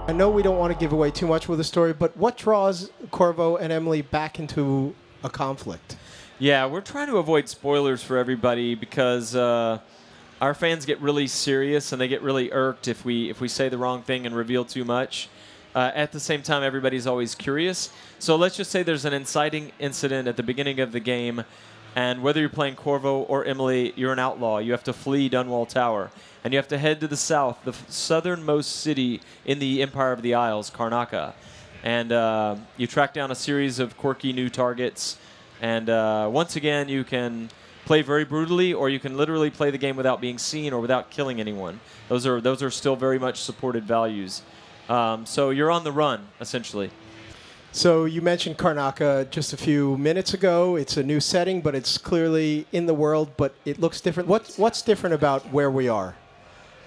I know we don't want to give away too much with the story, but what draws Corvo and Emily back into a conflict? Yeah, we're trying to avoid spoilers for everybody because our fans get really serious and they get really irked if we say the wrong thing and reveal too much. At the same time, everybody's always curious. So let's just say there's an inciting incident at the beginning of the game, and whether you're playing Corvo or Emily, you're an outlaw. You have to flee Dunwall Tower, and you have to head to the south, the southernmost city in the Empire of the Isles, Karnaca. And you track down a series of quirky new targets, and once again, you can play very brutally, or you can literally play the game without being seen or without killing anyone. Those are still very much supported values. So you're on the run, essentially. So you mentioned Karnaca just a few minutes ago. It's a new setting, but it's clearly in the world, but it looks different. What's different about where we are?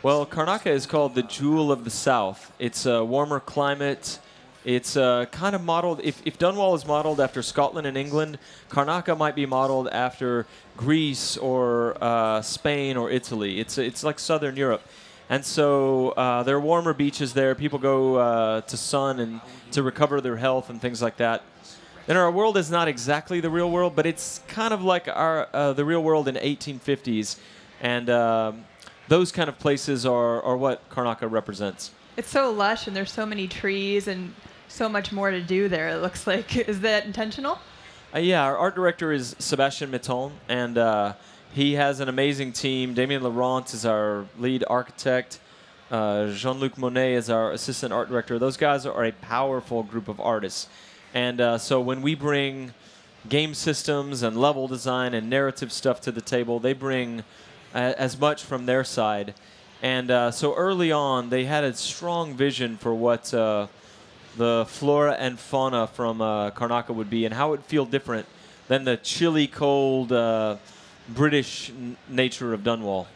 Well, Karnaca is called the Jewel of the South. It's a warmer climate. It's kind of modeled, if Dunwall is modeled after Scotland and England, Karnaca might be modeled after Greece or Spain or Italy. It's like Southern Europe. And so there are warmer beaches there. People go to sun and to recover their health and things like that. And our world is not exactly the real world, but it's kind of like the real world in 1850s. And those kind of places are what Karnaca represents. It's so lush, and there's so many trees and so much more to do there, it looks like. Is that intentional? Yeah, our art director is Sébastien Mitton, and he has an amazing team. Damien Laurent is our lead architect. Jean-Luc Monet is our assistant art director. Those guys are a powerful group of artists. And so when we bring game systems and level design and narrative stuff to the table, they bring as much from their side. And so early on, they had a strong vision for what the flora and fauna from Karnaca would be and how it would feel different than the chilly, cold British nature of Dunwall.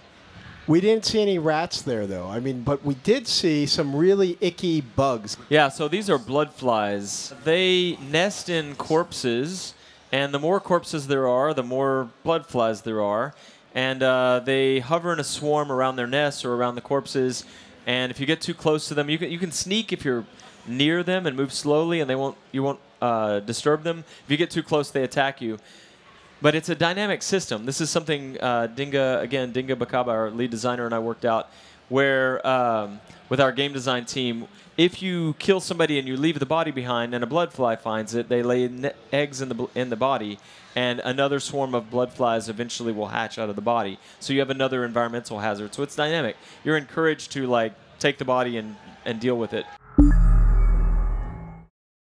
We didn't see any rats there, though. I mean, but we did see some really icky bugs. Yeah, so these are blood flies. They nest in corpses, and the more corpses there are, the more blood flies there are. And they hover in a swarm around their nests or around the corpses. And if you get too close to them, you can sneak if you're near them and move slowly, and you won't disturb them. If you get too close, they attack you. But it's a dynamic system. This is something Dinga Bakaba, our lead designer, and I worked out, where with our game design team, if you kill somebody and you leave the body behind and a blood fly finds it, they lay eggs in the body, and another swarm of blood flies eventually will hatch out of the body. So you have another environmental hazard. So it's dynamic. You're encouraged to take the body and deal with it.